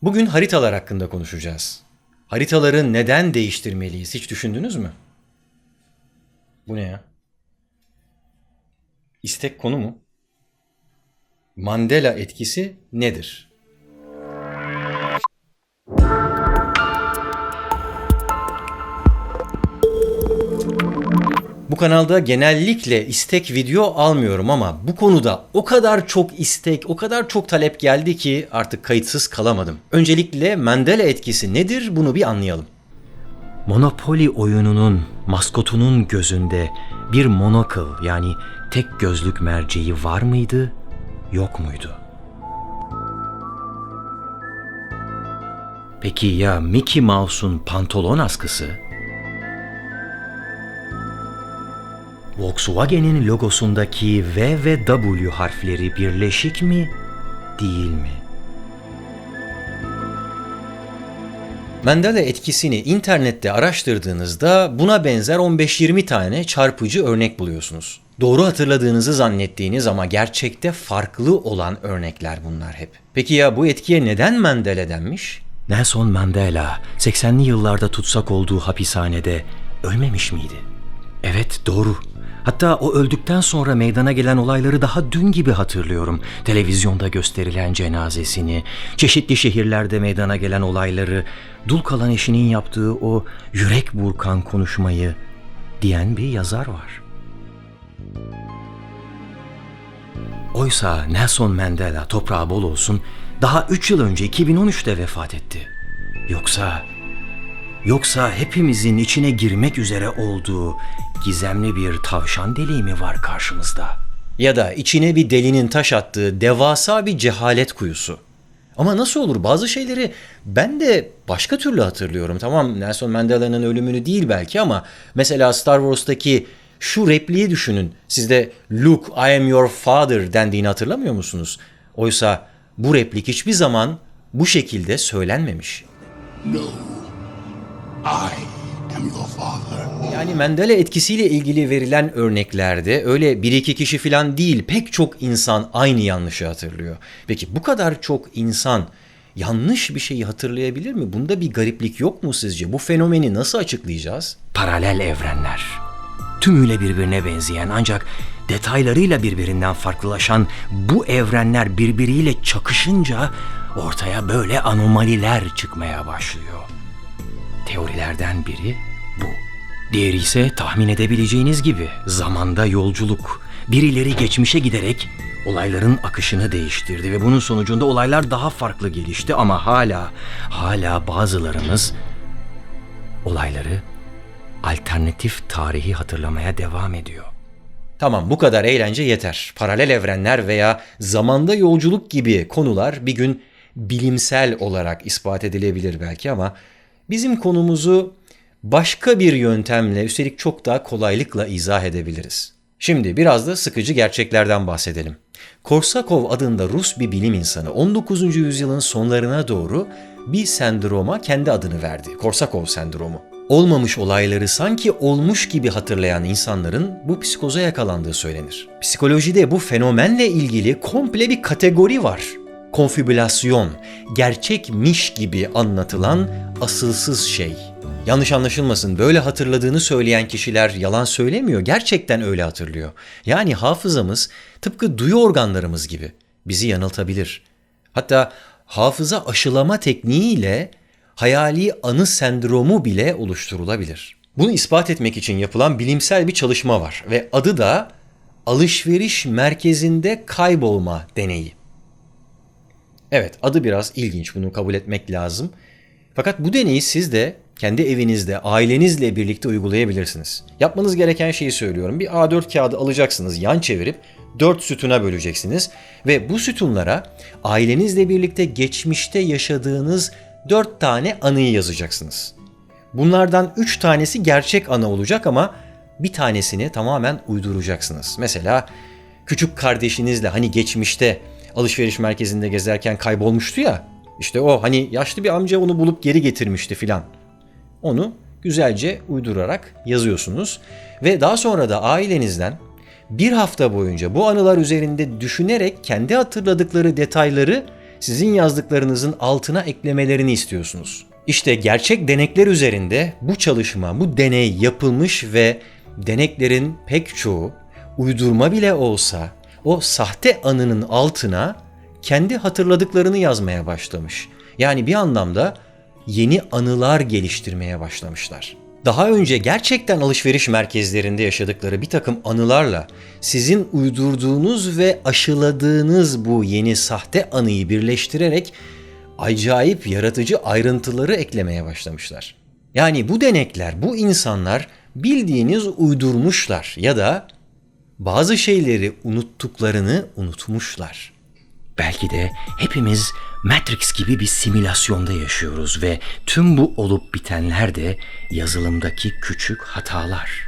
Bugün haritalar hakkında konuşacağız. Haritaları neden değiştirmeliyiz hiç düşündünüz mü? Bu ne ya? İstek konu mu? Mandela etkisi nedir? Bu kanalda genellikle istek video almıyorum ama bu konuda o kadar çok istek, o kadar çok talep geldi ki artık kayıtsız kalamadım. Öncelikle Mandela etkisi nedir bunu bir anlayalım. Monopoly oyununun maskotunun gözünde bir monocle yani tek gözlük merceği var mıydı, yok muydu? Peki ya Mickey Mouse'un pantolon askısı? Volkswagen'in logosundaki V ve W harfleri birleşik mi, değil mi? Mandela etkisini internette araştırdığınızda buna benzer 15-20 tane çarpıcı örnek buluyorsunuz. Doğru hatırladığınızı zannettiğiniz ama gerçekte farklı olan örnekler bunlar hep. Peki ya bu etkiye neden Mandela denmiş? Nelson Mandela 80'li yıllarda tutsak olduğu hapishanede ölmemiş miydi? Evet, doğru. Hatta o öldükten sonra meydana gelen olayları daha dün gibi hatırlıyorum. Televizyonda gösterilen cenazesini, çeşitli şehirlerde meydana gelen olayları, dul kalan eşinin yaptığı o yürek burkan konuşmayı diyen bir yazar var. Oysa Nelson Mandela, toprağı bol olsun, daha 3 yıl önce 2013'te vefat etti. Yoksa hepimizin içine girmek üzere olduğu gizemli bir tavşan deliği mi var karşımızda? Ya da içine bir delinin taş attığı devasa bir cehalet kuyusu. Ama nasıl olur? Bazı şeyleri ben de başka türlü hatırlıyorum. Tamam, Nelson Mandela'nın ölümünü değil belki ama mesela Star Wars'taki şu repliği düşünün. Siz de "Luke, I am your father" dendiğini hatırlamıyor musunuz? Oysa bu replik hiçbir zaman bu şekilde söylenmemiş. No, I am your father. Yani Mandela etkisiyle ilgili verilen örneklerde öyle bir iki kişi falan değil, pek çok insan aynı yanlışı hatırlıyor. Peki bu kadar çok insan yanlış bir şeyi hatırlayabilir mi? Bunda bir gariplik yok mu sizce? Bu fenomeni nasıl açıklayacağız? Paralel evrenler. Tümüyle birbirine benzeyen ancak detaylarıyla birbirinden farklılaşan bu evrenler birbiriyle çakışınca ortaya böyle anomaliler çıkmaya başlıyor. Teorilerden biri bu. Diğeri ise tahmin edebileceğiniz gibi zamanda yolculuk. Birileri geçmişe giderek olayların akışını değiştirdi ve bunun sonucunda olaylar daha farklı gelişti ama hala bazılarımız olayları alternatif tarihi hatırlamaya devam ediyor. Tamam, bu kadar eğlence yeter. Paralel evrenler veya zamanda yolculuk gibi konular bir gün bilimsel olarak ispat edilebilir belki ama bizim konumuzu başka bir yöntemle, üstelik çok daha kolaylıkla izah edebiliriz. Şimdi biraz da sıkıcı gerçeklerden bahsedelim. Korsakov adında Rus bir bilim insanı 19. yüzyılın sonlarına doğru bir sendroma kendi adını verdi. Korsakov sendromu. Olmamış olayları sanki olmuş gibi hatırlayan insanların bu psikoza yakalandığı söylenir. Psikolojide bu fenomenle ilgili komple bir kategori var. Konfibülasyon, gerçekmiş gibi anlatılan asılsız şey. Yanlış anlaşılmasın, böyle hatırladığını söyleyen kişiler yalan söylemiyor, gerçekten öyle hatırlıyor. Yani hafızamız tıpkı duyu organlarımız gibi bizi yanıltabilir. Hatta hafıza aşılama tekniğiyle hayali anı sendromu bile oluşturulabilir. Bunu ispat etmek için yapılan bilimsel bir çalışma var ve adı da alışveriş merkezinde kaybolma deneyi. Evet, adı biraz ilginç, bunu kabul etmek lazım. Fakat bu deneyi siz de kendi evinizde, ailenizle birlikte uygulayabilirsiniz. Yapmanız gereken şeyi söylüyorum. Bir A4 kağıdı alacaksınız, yan çevirip 4 sütuna böleceksiniz ve bu sütunlara ailenizle birlikte geçmişte yaşadığınız 4 tane anıyı yazacaksınız. Bunlardan 3 tanesi gerçek anı olacak ama bir tanesini tamamen uyduracaksınız. Mesela küçük kardeşinizle hani geçmişte alışveriş merkezinde gezerken kaybolmuştu ya, işte o hani yaşlı bir amca onu bulup geri getirmişti filan. Onu güzelce uydurarak yazıyorsunuz ve daha sonra da ailenizden bir hafta boyunca bu anılar üzerinde düşünerek kendi hatırladıkları detayları sizin yazdıklarınızın altına eklemelerini istiyorsunuz. İşte gerçek denekler üzerinde bu çalışma, bu deney yapılmış ve deneklerin pek çoğu uydurma bile olsa o sahte anının altına kendi hatırladıklarını yazmaya başlamış. Yani bir anlamda yeni anılar geliştirmeye başlamışlar. Daha önce gerçekten alışveriş merkezlerinde yaşadıkları bir takım anılarla sizin uydurduğunuz ve aşıladığınız bu yeni sahte anıyı birleştirerek acayip yaratıcı ayrıntıları eklemeye başlamışlar. Yani bu denekler, bu insanlar bildiğiniz uydurmuşlar ya da bazı şeyleri unuttuklarını unutmuşlar. Belki de hepimiz Matrix gibi bir simülasyonda yaşıyoruz ve tüm bu olup bitenler de yazılımdaki küçük hatalar.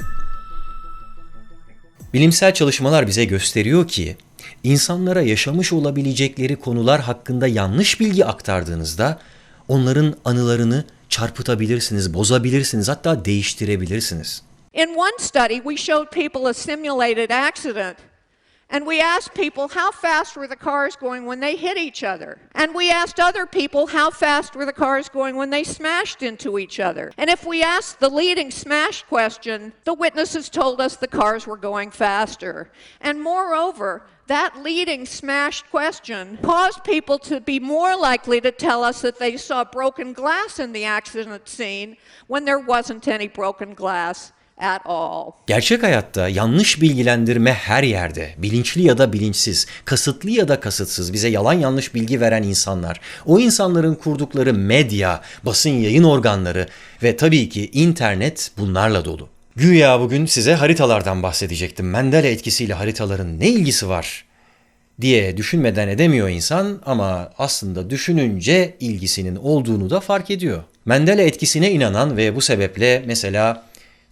Bilimsel çalışmalar bize gösteriyor ki insanlara yaşamış olabilecekleri konular hakkında yanlış bilgi aktardığınızda onların anılarını çarpıtabilirsiniz, bozabilirsiniz, hatta değiştirebilirsiniz. In one study, we showed people a simulated accident. And we asked people how fast were the cars going when they hit each other. And we asked other people how fast were the cars going when they smashed into each other. And if we asked the leading smash question, the witnesses told us the cars were going faster. And moreover, that leading smashed question caused people to be more likely to tell us that they saw broken glass in the accident scene when there wasn't any broken glass at all. Gerçek hayatta yanlış bilgilendirme her yerde, bilinçli ya da bilinçsiz, kasıtlı ya da kasıtsız bize yalan yanlış bilgi veren insanlar, o insanların kurdukları medya, basın yayın organları ve tabii ki internet bunlarla dolu. Güya bugün size haritalardan bahsedecektim. Mandela etkisiyle haritaların ne ilgisi var diye düşünmeden edemiyor insan ama aslında düşününce ilgisinin olduğunu da fark ediyor. Mandela etkisine inanan ve bu sebeple mesela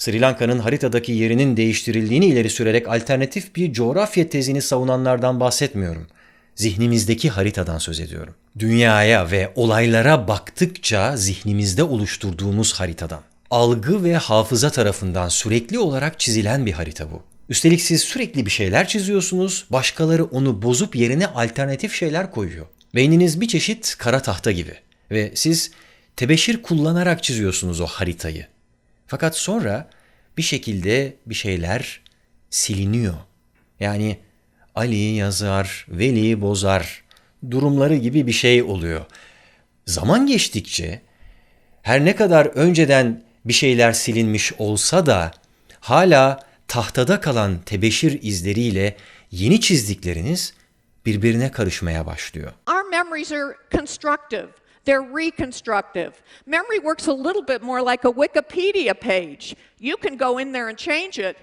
Sri Lanka'nın haritadaki yerinin değiştirildiğini ileri sürerek alternatif bir coğrafya tezini savunanlardan bahsetmiyorum. Zihnimizdeki haritadan söz ediyorum. Dünyaya ve olaylara baktıkça zihnimizde oluşturduğumuz haritadan. Algı ve hafıza tarafından sürekli olarak çizilen bir harita bu. Üstelik siz sürekli bir şeyler çiziyorsunuz, başkaları onu bozup yerine alternatif şeyler koyuyor. Beyniniz bir çeşit kara tahta gibi ve siz tebeşir kullanarak çiziyorsunuz o haritayı. Fakat sonra bir şekilde bir şeyler siliniyor. Yani Ali yazar, Veli bozar durumları gibi bir şey oluyor. Zaman geçtikçe her ne kadar önceden bir şeyler silinmiş olsa da hala tahtada kalan tebeşir izleriyle yeni çizdikleriniz birbirine karışmaya başlıyor. Our memories are constructive. They're reconstructive. Memory works a little bit more like a Wikipedia page. You can go in there and change it,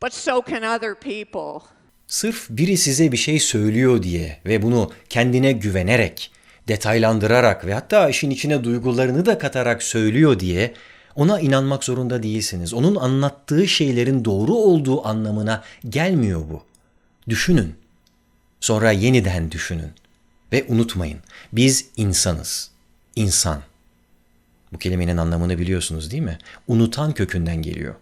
but so can other people. Sırf biri size bir şey söylüyor diye ve bunu kendine güvenerek, detaylandırarak ve hatta işin içine duygularını da katarak söylüyor diye ona inanmak zorunda değilsiniz. Onun anlattığı şeylerin doğru olduğu anlamına gelmiyor bu. Düşünün. Sonra yeniden düşünün. Ve unutmayın, biz insanız. İnsan. Bu kelimenin anlamını biliyorsunuz değil mi? Unutan kökünden geliyor.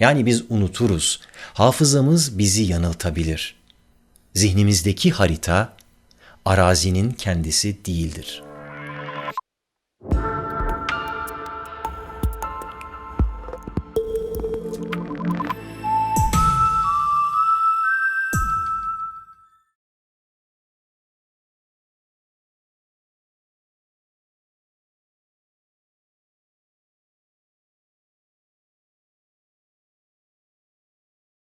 Yani biz unuturuz. Hafızamız bizi yanıltabilir. Zihnimizdeki harita arazinin kendisi değildir.